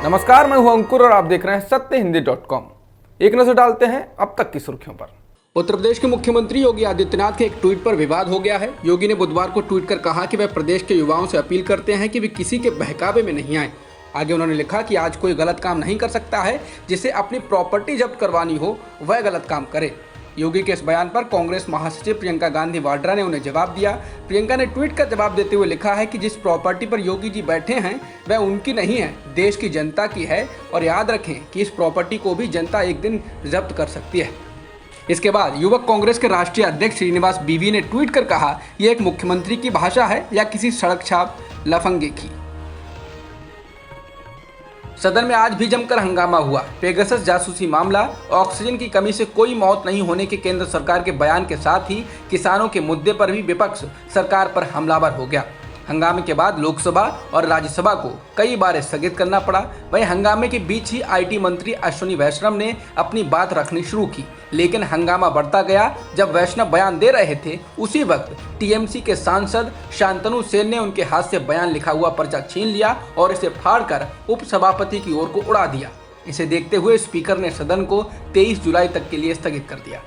नमस्कार, मैं हूं अंकुर और आप देख रहे हैं सत्यहिंदी.com। एक नजर डालते हैं अब तक की सुर्खियों पर। उत्तर प्रदेश के मुख्यमंत्री योगी आदित्यनाथ के एक ट्वीट पर विवाद हो गया है। योगी ने बुधवार को ट्वीट कर कहा कि वह प्रदेश के युवाओं से अपील करते हैं कि वे किसी के बहकावे में नहीं आए। आगे उन्होंने लिखा कि आज कोई गलत काम नहीं कर सकता है, जिसे अपनी प्रॉपर्टी जब्त करवानी हो वह गलत काम करे। योगी के इस बयान पर कांग्रेस महासचिव प्रियंका गांधी वाड्रा ने उन्हें जवाब दिया। प्रियंका ने ट्वीट कर जवाब देते हुए लिखा है कि जिस प्रॉपर्टी पर योगी जी बैठे हैं वह उनकी नहीं है, देश की जनता की है और याद रखें कि इस प्रॉपर्टी को भी जनता एक दिन जब्त कर सकती है। इसके बाद युवक कांग्रेस के राष्ट्रीय अध्यक्ष श्रीनिवास बीवी ने ट्वीट कर कहा, यह एक मुख्यमंत्री की भाषा है या किसी सड़क छाप लफंगे की। सदन में आज भी जमकर हंगामा हुआ। पेगासस जासूसी मामला, ऑक्सीजन की कमी से कोई मौत नहीं होने के केंद्र सरकार के बयान के साथ ही किसानों के मुद्दे पर भी विपक्ष सरकार पर हमलावर हो गया। हंगामे के बाद लोकसभा और राज्यसभा को कई बार स्थगित करना पड़ा। वहीं हंगामे के बीच ही आईटी मंत्री अश्विनी वैष्णव ने अपनी बात रखनी शुरू की, लेकिन हंगामा बढ़ता गया। जब वैष्णव बयान दे रहे थे उसी वक्त टीएमसी के सांसद शांतनु सेन ने उनके हाथ से बयान लिखा हुआ पर्चा छीन लिया और इसे फाड़कर उपसभापति की ओर को उड़ा दिया। इसे देखते हुए स्पीकर ने सदन को 23 जुलाई तक के लिए स्थगित कर दिया।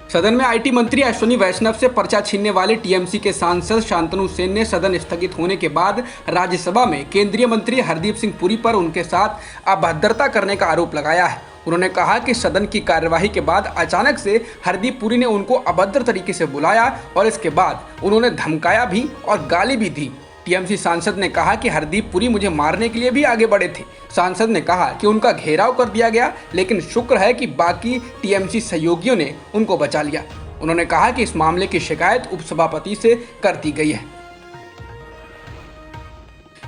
सदन में आईटी मंत्री अश्विनी वैष्णव से पर्चा छीनने वाले टीएमसी के सांसद शांतनु सेन ने सदन स्थगित होने के बाद राज्यसभा में केंद्रीय मंत्री हरदीप सिंह पुरी पर उनके साथ अभद्रता करने का आरोप लगाया है। उन्होंने कहा कि सदन की कार्यवाही के बाद अचानक से हरदीप पुरी ने उनको अभद्र तरीके से बुलाया और इसके बाद उन्होंने धमकाया भी और गाली भी दी। टीएमसी सांसद ने कहा कि हरदीप पुरी मुझे मारने के लिए भी आगे बढ़े थे। सांसद ने कहा कि उनका घेराव कर दिया गया, लेकिन शुक्र है कि बाकी टीएमसी सहयोगियों ने उनको बचा लिया। उन्होंने कहा कि इस मामले की शिकायत उपसभापति से कर दी गई है।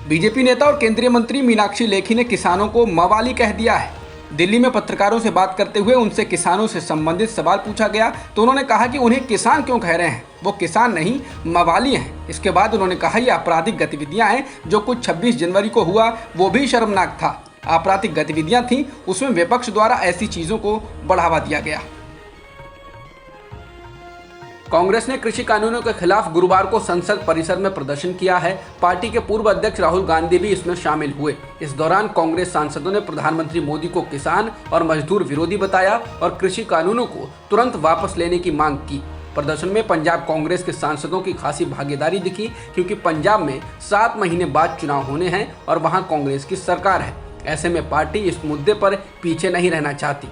बीजेपी नेता और केंद्रीय मंत्री मीनाक्षी लेखी ने किसानों को मवाली कह दिया है। दिल्ली में पत्रकारों से बात करते हुए उनसे किसानों से संबंधित सवाल पूछा गया तो उन्होंने कहा कि उन्हें किसान क्यों कह रहे हैं, वो किसान नहीं मवाली हैं। इसके बाद उन्होंने कहा ये आपराधिक गतिविधियां हैं, जो कुछ 26 जनवरी को हुआ वो भी शर्मनाक था। आपराधिक गतिविधियां थीं, उसमें विपक्ष द्वारा ऐसी चीजों को बढ़ावा दिया गया। कांग्रेस ने कृषि कानूनों के खिलाफ गुरुवार को संसद परिसर में प्रदर्शन किया है। पार्टी के पूर्व अध्यक्ष राहुल गांधी भी इसमें शामिल हुए। इस दौरान कांग्रेस सांसदों ने प्रधानमंत्री मोदी को किसान और मजदूर विरोधी बताया और कृषि कानूनों को तुरंत वापस लेने की मांग की। प्रदर्शन में पंजाब कांग्रेस के सांसदों की खासी भागीदारी दिखी, क्योंकि पंजाब में 7 महीने बाद चुनाव होने हैं और वहां कांग्रेस की सरकार है। ऐसे में पार्टी इस मुद्दे पर पीछे नहीं रहना चाहती।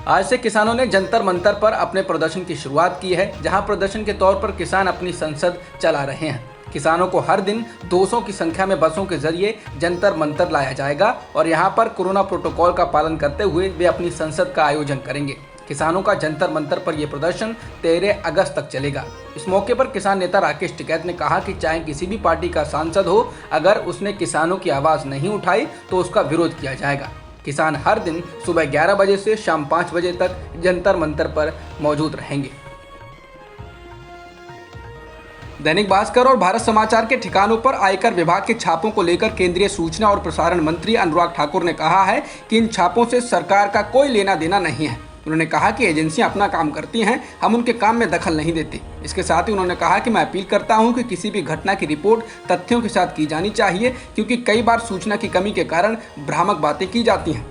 आज से किसानों ने जंतर मंतर पर अपने प्रदर्शन की शुरुआत की है, जहां प्रदर्शन के तौर पर किसान अपनी संसद चला रहे हैं। किसानों को हर दिन 200 की संख्या में बसों के जरिए जंतर मंतर लाया जाएगा और यहां पर कोरोना प्रोटोकॉल का पालन करते हुए वे अपनी संसद का आयोजन करेंगे। किसानों का जंतर मंतर पर यह प्रदर्शन 13 अगस्त तक चलेगा। इस मौके पर किसान नेता राकेश टिकैत ने कहा कि चाहे किसी भी पार्टी का सांसद हो, अगर उसने किसानों की आवाज़ नहीं उठाई तो उसका विरोध किया जाएगा। किसान हर दिन सुबह 11 बजे से शाम 5 बजे तक जंतर मंतर पर मौजूद रहेंगे। दैनिक भास्कर और भारत समाचार के ठिकानों पर आयकर विभाग के छापों को लेकर केंद्रीय सूचना और प्रसारण मंत्री अनुराग ठाकुर ने कहा है कि इन छापों से सरकार का कोई लेना देना नहीं है। उन्होंने कहा कि एजेंसियां अपना काम करती हैं, हम उनके काम में दखल नहीं देते। इसके साथ ही उन्होंने कहा कि मैं अपील करता हूं कि किसी भी घटना की रिपोर्ट तथ्यों के साथ की जानी चाहिए, क्योंकि कई बार सूचना की कमी के कारण भ्रामक बातें की जाती हैं।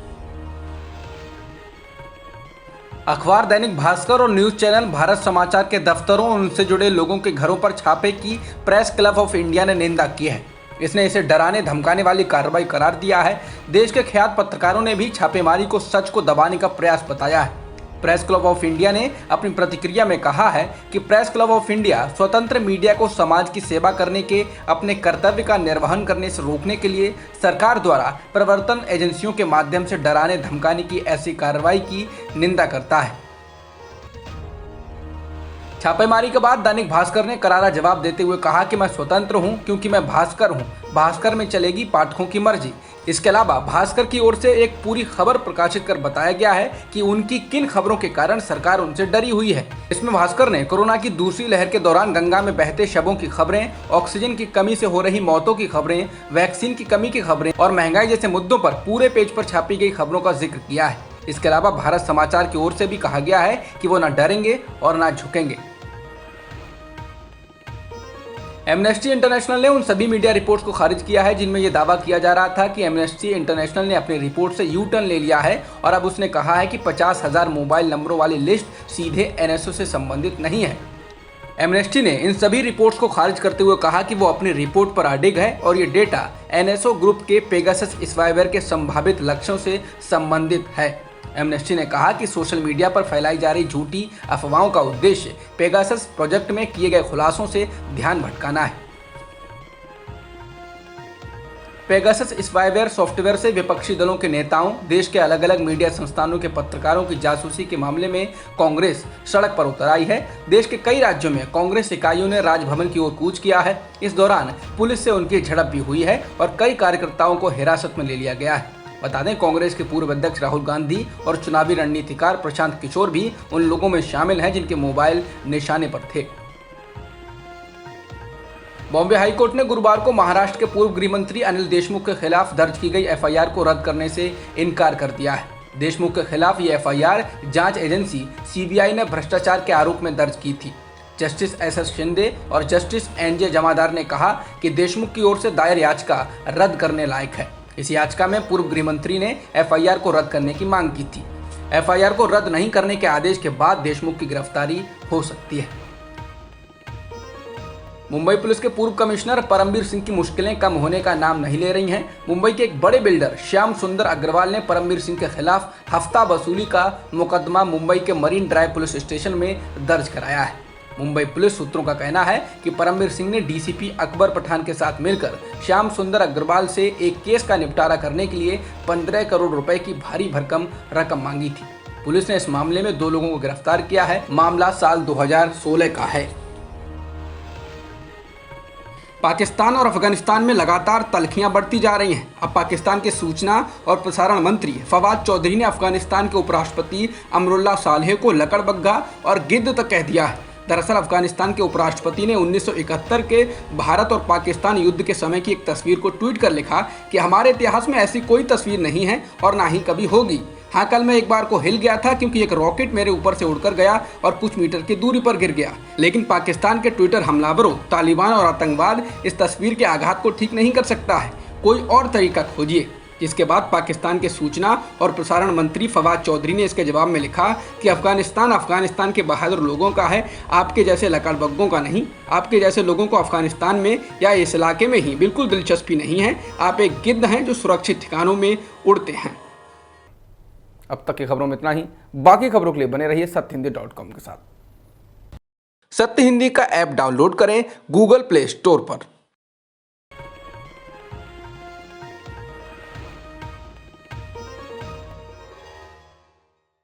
अखबार दैनिक भास्कर और न्यूज चैनल भारत समाचार के दफ्तरों और उनसे जुड़े लोगों के घरों पर छापे की प्रेस क्लब ऑफ इंडिया ने निंदा की है। इसने इसे डराने धमकाने वाली कार्रवाई करार दिया है। देश के ख्यात पत्रकारों ने भी छापेमारी को सच को दबाने का प्रयास बताया है। प्रेस क्लब ऑफ इंडिया ने अपनी प्रतिक्रिया में कहा है कि प्रेस क्लब ऑफ इंडिया स्वतंत्र मीडिया को समाज की सेवा करने के अपने कर्तव्य का निर्वहन करने से रोकने के लिए सरकार द्वारा प्रवर्तन एजेंसियों के माध्यम से डराने धमकाने की ऐसी कार्रवाई की निंदा करता है। छापेमारी के बाद दैनिक भास्कर ने करारा जवाब देते हुए कहा कि मैं स्वतंत्र हूं क्योंकि मैं भास्कर हूं, भास्कर में चलेगी पाठकों की मर्जी। इसके अलावा भास्कर की ओर से एक पूरी खबर प्रकाशित कर बताया गया है कि उनकी किन खबरों के कारण सरकार उनसे डरी हुई है। इसमें भास्कर ने कोरोना की दूसरी लहर के दौरान गंगा में बहते शवों की खबरें, ऑक्सीजन की कमी से हो रही मौतों की खबरें, वैक्सीन की कमी की खबरें और महंगाई जैसे मुद्दों पर पूरे पेज पर छापी गई खबरों का जिक्र किया है। इसके अलावा भारत समाचार की ओर से भी कहा गया है कि वो न डरेंगे और न झुकेंगे। एमनेस्टी इंटरनेशनल ने उन सभी मीडिया रिपोर्ट्स को खारिज किया है जिनमें यह दावा किया जा रहा था कि एमनेस्टी इंटरनेशनल ने अपनी रिपोर्ट से यू टर्न ले लिया है और अब उसने कहा है कि 50,000 मोबाइल नंबरों वाली लिस्ट सीधे एनएसओ से संबंधित नहीं है। एमनेस्टी ने इन सभी रिपोर्ट्स को खारिज करते हुए कहा कि वो अपनी रिपोर्ट पर अडिग है और ये डेटा एनएसओ ग्रुप के पेगासस स्पाईवेयर के संभावित लक्ष्यों से संबंधित है। एमनेस्टी ने कहा कि सोशल मीडिया पर फैलाई जा रही झूठी अफवाहों का उद्देश्य पेगासस प्रोजेक्ट में किए गए खुलासों से ध्यान भटकाना है। पेगासस स्पाईवेयर सॉफ्टवेयर से विपक्षी दलों के नेताओं, देश के अलग अलग मीडिया संस्थानों के पत्रकारों की जासूसी के मामले में कांग्रेस सड़क पर उतर आई है। देश के कई राज्यों में कांग्रेस इकाइयों ने राजभवन की ओर कूच किया है। इस दौरान पुलिस से उनकी झड़प भी हुई है और कई कार्यकर्ताओं को हिरासत में ले लिया गया है। बता दें, कांग्रेस के पूर्व अध्यक्ष राहुल गांधी और चुनावी रणनीतिकार प्रशांत किशोर भी उन लोगों में शामिल हैं जिनके मोबाइल निशाने पर थे। बॉम्बे हाईकोर्ट ने गुरुवार को महाराष्ट्र के पूर्व गृह मंत्री अनिल देशमुख के खिलाफ दर्ज की गई एफआईआर को रद्द करने से इनकार कर दिया है। देशमुख के खिलाफ ये एफआईआर जांच एजेंसी सीबीआई ने भ्रष्टाचार के आरोप में दर्ज की थी। जस्टिस एस शिंदे और जस्टिस एनजे जमादार ने कहा कि देशमुख की ओर से दायर याचिका रद्द करने लायक है। इस याचिका में पूर्व गृह मंत्री ने एफआईआर को रद्द करने की मांग की थी। एफआईआर को रद्द नहीं करने के आदेश के बाद देशमुख की गिरफ्तारी हो सकती है। मुंबई पुलिस के पूर्व कमिश्नर परमबीर सिंह की मुश्किलें कम होने का नाम नहीं ले रही हैं। मुंबई के एक बड़े बिल्डर श्याम सुंदर अग्रवाल ने परमबीर सिंह के खिलाफ हफ्ता वसूली का मुकदमा मुंबई के मरीन ड्राइव पुलिस स्टेशन में दर्ज कराया है। मुंबई पुलिस सूत्रों का कहना है कि परमबीर सिंह ने डीसीपी अकबर पठान के साथ मिलकर श्याम सुंदर अग्रवाल से एक केस का निपटारा करने के लिए 15 करोड़ रुपए की भारी भरकम रकम मांगी थी। पुलिस ने इस मामले में 2 लोगों को गिरफ्तार किया है। मामला साल 2016 का है। पाकिस्तान और अफगानिस्तान में लगातार तल्खियां बढ़ती जा रही हैं। अब पाकिस्तान के सूचना और प्रसारण मंत्री फवाद चौधरी ने अफगानिस्तान के उपराष्ट्रपति अमरुल्लाह सालेह को लकड़बग्गा और गिद्ध तक कह दिया है। दरअसल अफगानिस्तान के उपराष्ट्रपति ने 1971 के भारत और पाकिस्तान युद्ध के समय की एक तस्वीर को ट्वीट कर लिखा कि हमारे इतिहास में ऐसी कोई तस्वीर नहीं है और ना ही कभी होगी। हाँ, कल मैं एक बार को हिल गया था क्योंकि एक रॉकेट मेरे ऊपर से उड़कर गया और कुछ मीटर की दूरी पर गिर गया। लेकिन पाकिस्तान के ट्विटर हमलावरों, तालिबान और आतंकवाद इस तस्वीर के आघात को ठीक नहीं कर सकता है। कोई और तरीका खोजिए। जिसके बाद पाकिस्तान के सूचना और प्रसारण मंत्री फवाद चौधरी ने इसके जवाब में लिखा कि अफगानिस्तान के बहादुर लोगों का है, आपके जैसे लकड़बग्गों का नहीं। आपके जैसे लोगों को अफगानिस्तान में या इस इलाके में ही बिल्कुल दिलचस्पी नहीं है। आप एक गिद्ध हैं जो सुरक्षित ठिकानों में उड़ते हैं। अब तक की खबरों में इतना ही। बाकी खबरों के लिए बने रहिए सत्यहिंदी.com के साथ। सत्य हिंदी का ऐप डाउनलोड करें गूगल प्ले स्टोर पर।